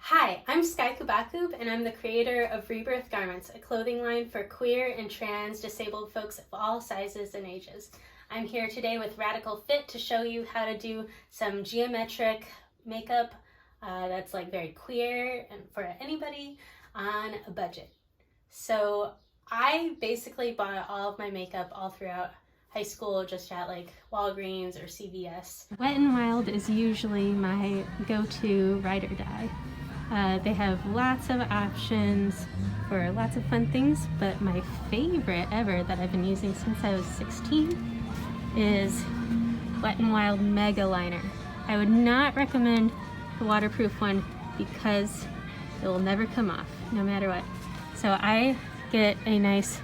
Hi, I'm Sky Cubacub, and I'm the creator of Rebirth Garments, a clothing line for queer and trans disabled folks of all sizes and ages. I'm here today with Radical Fit to show you how to do some geometric makeup that's like very queer and for anybody on a budget. So I basically bought all of my makeup all throughout high school just at like Walgreens or CVS. Wet n Wild is usually my go-to ride or die. They have lots of options for lots of fun things, but my favorite ever that I've been using since I was 16 is Wet n Wild Mega Liner. I would not recommend the waterproof one because it will never come off, no matter what. So I get a nice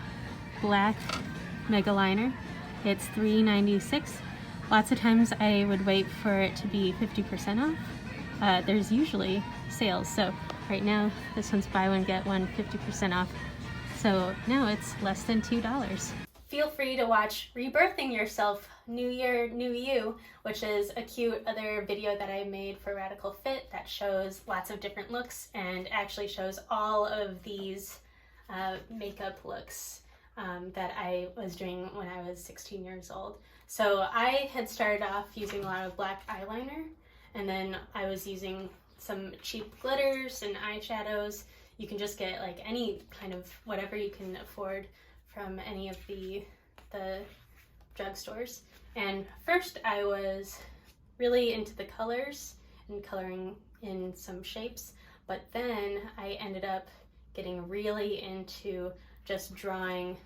black Mega Liner. It's $3.96. Lots of times I would wait for it to be 50% off. There's usually sales, so right now this one's buy one get one 50% off, so now it's less than $2. Feel free to watch Rebirthing Yourself, New Year, New You, which is a cute other video that I made for Radical Fit that shows lots of different looks and actually shows all of these makeup looks that I was doing when I was 16 years old. So I had started off using a lot of black eyeliner, and then I was using some cheap glitters and eyeshadows. You can just get like any kind of whatever you can afford from any of the drugstores. And first I was really into the colors and coloring in some shapes, but then I ended up getting really into just drawing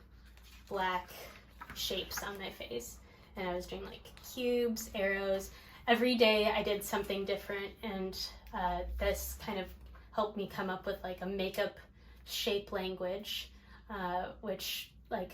black shapes on my face. And I was doing like cubes, arrows. Every day I did something different, and this kind of helped me come up with like a makeup shape language, which like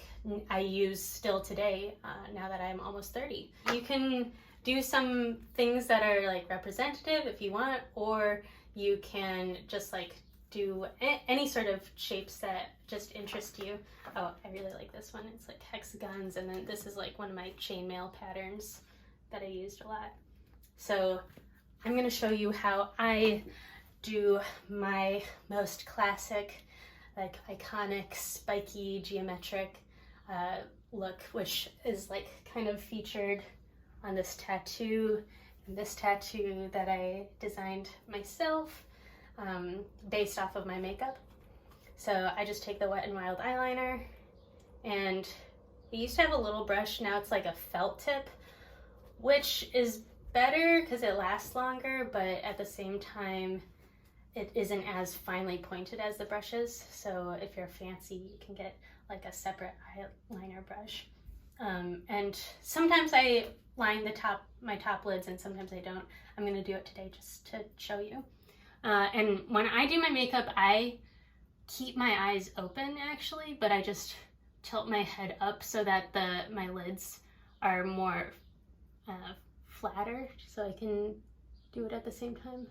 I use still today now that I'm almost 30. You can do some things that are like representative if you want, or you can just like do any sort of shapes that just interest you. Oh, I really like this one. It's like hexagons, and then this is like one of my chainmail patterns that I used a lot. So I'm going to show you how I do my most classic, like iconic, spiky, geometric look, which is like kind of featured on this tattoo and this tattoo that I designed myself based off of my makeup. So I just take the Wet n Wild eyeliner, and I used to have a little brush, now it's like a felt tip, which is better because it lasts longer, but at the same time it isn't as finely pointed as the brushes. So if you're fancy, you can get like a separate eyeliner brush. And sometimes I line my top lids, and sometimes I don't. I'm going to do it today just to show you. And when I do my makeup, I keep my eyes open actually, but I just tilt my head up so that my lids are more flatter, so I can do it at the same time.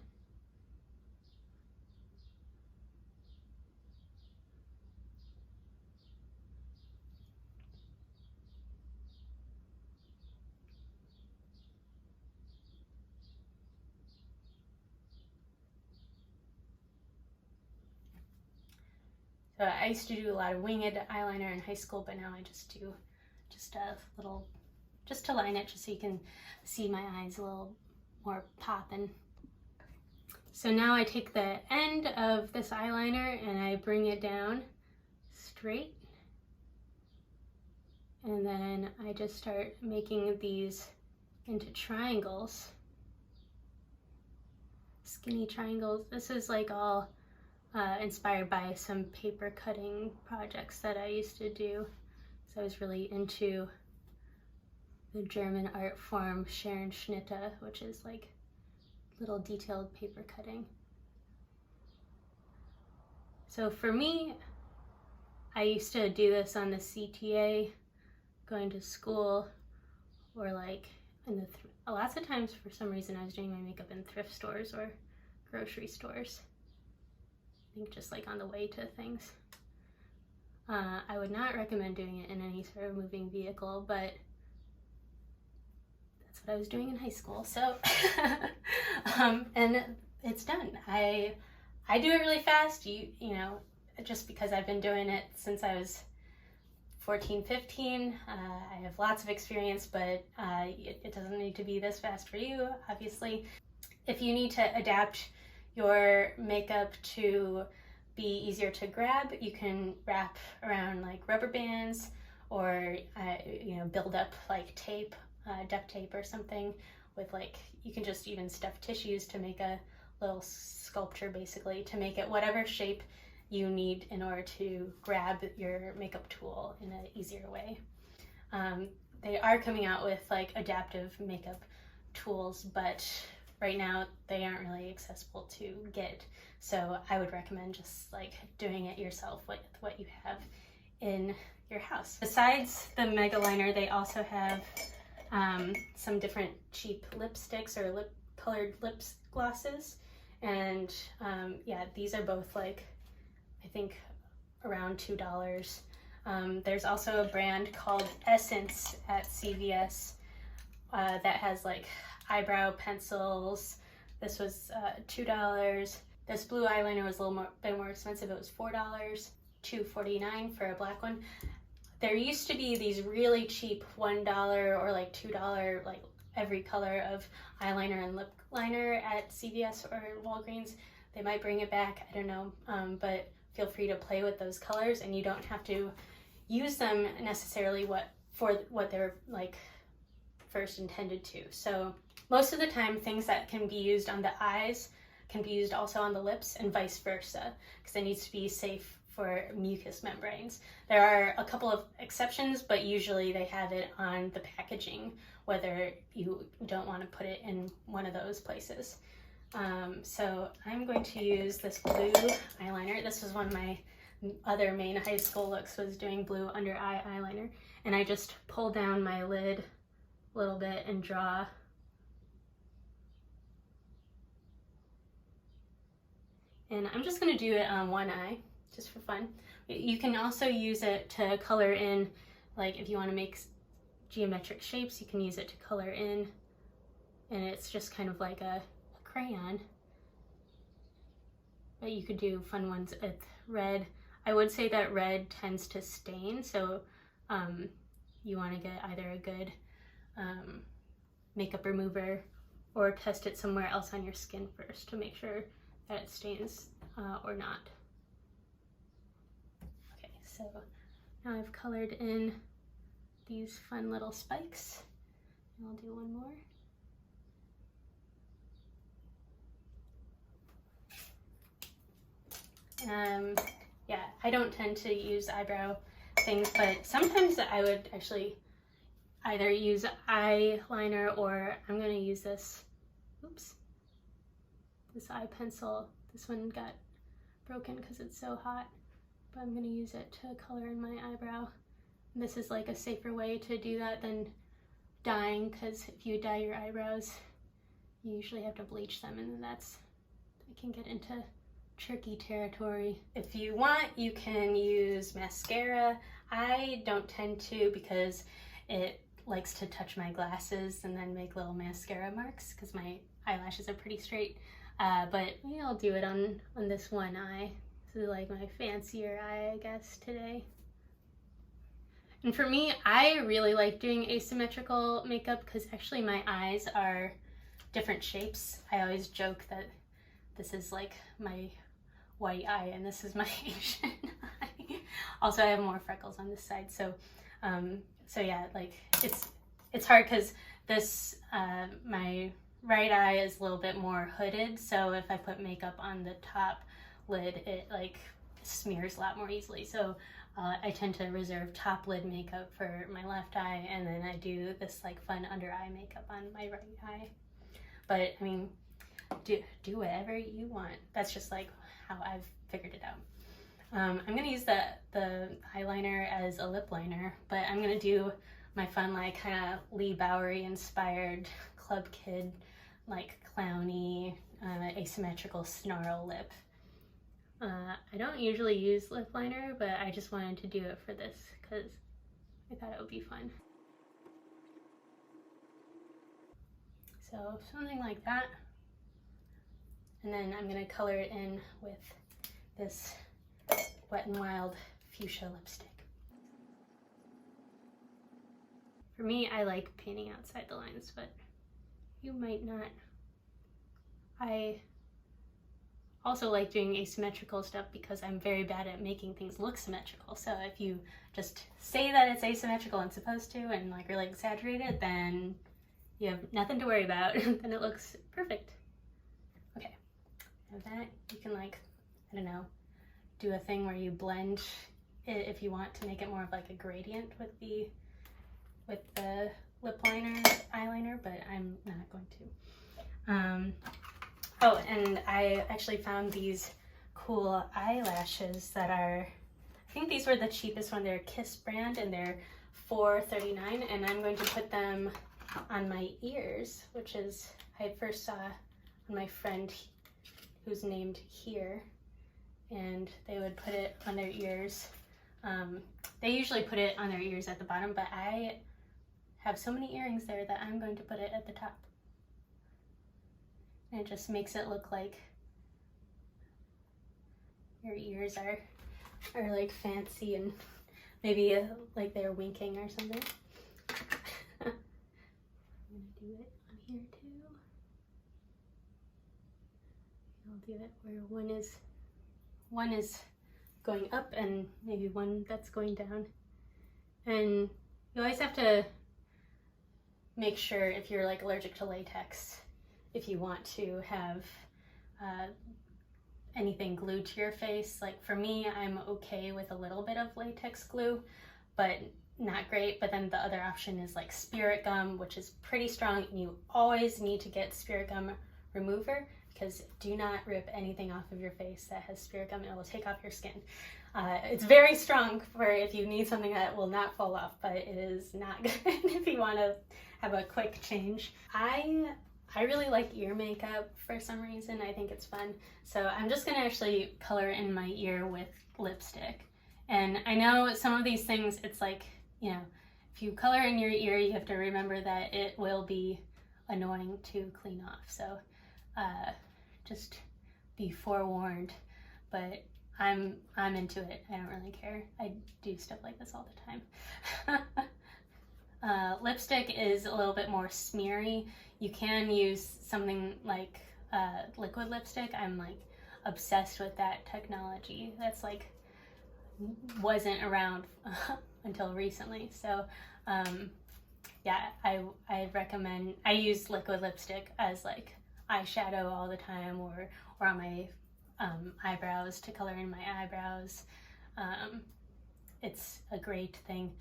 So I used to do a lot of winged eyeliner in high school, but now I just do just a little, just to line it, just so you can see my eyes a little more poppin'. So now I take the end of this eyeliner and I bring it down straight, and then I just start making these into triangles, skinny triangles. This is like all inspired by some paper cutting projects that I used to do. So I was really into the German art form Scherenschnitte, which is like little detailed paper cutting. So for me, I used to do this on the CTA, going to school, or like in the lots of times for some reason I was doing my makeup in thrift stores or grocery stores. I think just like on the way to things. I would not recommend doing it in any sort of moving vehicle, but that's what I was doing in high school. So, and it's done. I I do it really fast, you know, just because I've been doing it since I was 14, 15. I have lots of experience, but it doesn't need to be this fast for you, obviously. If you need to adapt your makeup to be easier to grab, you can wrap around like rubber bands, or you know, build up like tape, duct tape or something with like, you can just even stuff tissues to make a little sculpture, basically, to make it whatever shape you need in order to grab your makeup tool in an easier way. They are coming out with like adaptive makeup tools, but right now they aren't really accessible to get. So I would recommend just like doing it yourself with what you have in your house. Besides the Mega Liner, they also have some different cheap lipsticks or colored lip glosses. And yeah, these are both like, I think around $2. There's also a brand called Essence at CVS that has like eyebrow pencils. This was $2. This blue eyeliner was a little bit more expensive. It was $4, $2.49 for a black one. There used to be these really cheap $1 or like $2 like every color of eyeliner and lip liner at CVS or Walgreens. They might bring it back, I don't know, but feel free to play with those colors, and you don't have to use them necessarily for what they're like first intended to. So most of the time, things that can be used on the eyes can be used also on the lips, and vice versa, because it needs to be safe for mucous membranes. There are a couple of exceptions, but usually they have it on the packaging, whether you don't want to put it in one of those places. So I'm going to use this blue eyeliner. This was one of my other main high school looks, was doing blue under eye eyeliner. And I just pull down my lid a little bit and draw. And I'm just going to do it on one eye, just for fun. You can also use it to color in, like if you want to make geometric shapes, you can use it to color in. And it's just kind of like a crayon. But you could do fun ones with red. I would say that red tends to stain, so you want to get either a good makeup remover or test it somewhere else on your skin first to make sure that it stains or not. Okay, so now I've colored in these fun little spikes. I'll do one more. Yeah, I don't tend to use eyebrow things, but sometimes I would actually either use eyeliner, or I'm going to use this, oops, this eye pencil. This one got broken because it's so hot, but I'm going to use it to color in my eyebrow. And this is like a safer way to do that than dyeing, because if you dye your eyebrows, you usually have to bleach them, and then it can get into tricky territory. If you want, you can use mascara. I don't tend to, because it likes to touch my glasses and then make little mascara marks, because my eyelashes are pretty straight. But yeah, I'll do it on this one eye. This is like my fancier eye, I guess, today. And for me, I really like doing asymmetrical makeup because actually my eyes are different shapes. I always joke that this is like my white eye and this is my Asian eye. Also, I have more freckles on this side, so yeah, like it's hard because this my right eye is a little bit more hooded, so if I put makeup on the top lid, it like smears a lot more easily. So I tend to reserve top lid makeup for my left eye, and then I do this like fun under eye makeup on my right eye. But I mean, do whatever you want. That's just like how I've figured it out. I'm gonna use the eyeliner as a lip liner, but I'm gonna do my fun like kind of Lee Bowery inspired club kid like clowny asymmetrical snarl lip. I don't usually use lip liner, but I just wanted to do it for this because I thought it would be fun. So something like that. And then I'm gonna color it in with this Wet n Wild fuchsia lipstick. For me, I like painting outside the lines, but you might not. I also like doing asymmetrical stuff because I'm very bad at making things look symmetrical. So if you just say that it's asymmetrical and supposed to and like really exaggerate it, then you have nothing to worry about. Then it looks perfect. Okay, now that you can, like, I don't know, do a thing where you blend it if you want to make it more of like a gradient with the lip liner, eyeliner, but I'm not going to. Oh, and I actually found these cool eyelashes that are, I think these were the cheapest one. They're Kiss brand and they're $4.39, and I'm going to put them on my ears, which is, I first saw on my friend who's named Here, and they would put it on their ears. They usually put it on their ears at the bottom, but I have so many earrings there that I'm going to put it at the top. And it just makes it look like your ears are like fancy and maybe like they're winking or something. I'm gonna do it on here too. I'll do it where one is going up and maybe one that's going down. And you always have to make sure, if you're like allergic to latex, if you want to have anything glued to your face. Like for me, I'm okay with a little bit of latex glue, but not great. But then the other option is like spirit gum, which is pretty strong, and you always need to get spirit gum remover, because do not rip anything off of your face that has spirit gum. It will take off your skin. It's very strong for if you need something that will not fall off, but it is not good if you want to have a quick change. I really like ear makeup for some reason. I think it's fun. So I'm just gonna actually color in my ear with lipstick. And I know some of these things, it's like, you know, if you color in your ear, you have to remember that it will be annoying to clean off. So just be forewarned, but I'm into it. I don't really care. I do stuff like this all the time. Lipstick is a little bit more smeary. You can use something like liquid lipstick. I'm like obsessed with that technology. That's like wasn't around until recently. So yeah, I recommend, I use liquid lipstick as like eyeshadow all the time, or on my eyebrows, to color in my eyebrows. It's a great thing.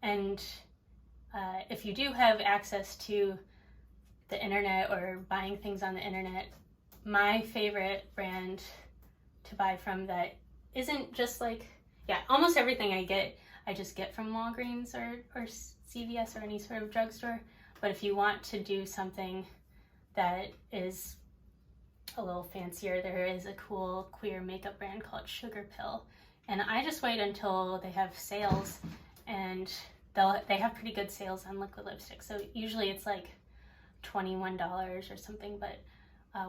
And if you do have access to the internet or buying things on the internet, my favorite brand to buy from that isn't just like, yeah, almost everything I just get from Walgreens or CVS or any sort of drugstore. But if you want to do something that is a little fancier, there is a cool queer makeup brand called Sugar Pill. And I just wait until they have sales, and they have pretty good sales on liquid lipstick. So usually it's like $21 or something, but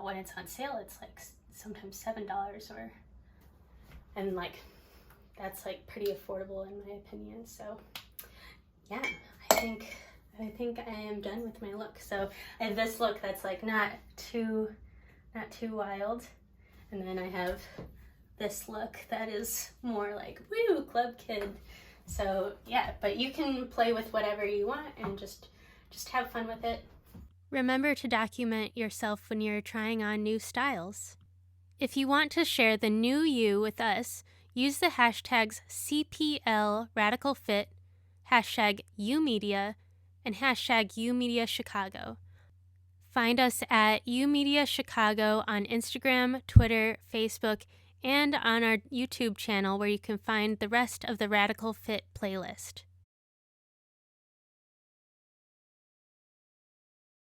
when it's on sale, it's like sometimes $7 and like that's like pretty affordable in my opinion. So yeah, I think I am done with my look. So I have this look that's like not too wild, and then I have this look that is more like woo, club kid. So yeah, but you can play with whatever you want and just have fun with it. Remember to document yourself when you're trying on new styles. If you want to share the new you with us, use the hashtags CPL Radical Fit, hashtag UMedia, and hashtag UMedia Chicago. Find us at UMedia Chicago on Instagram, Twitter, Facebook, and on our YouTube channel, where you can find the rest of the Radical Fit playlist.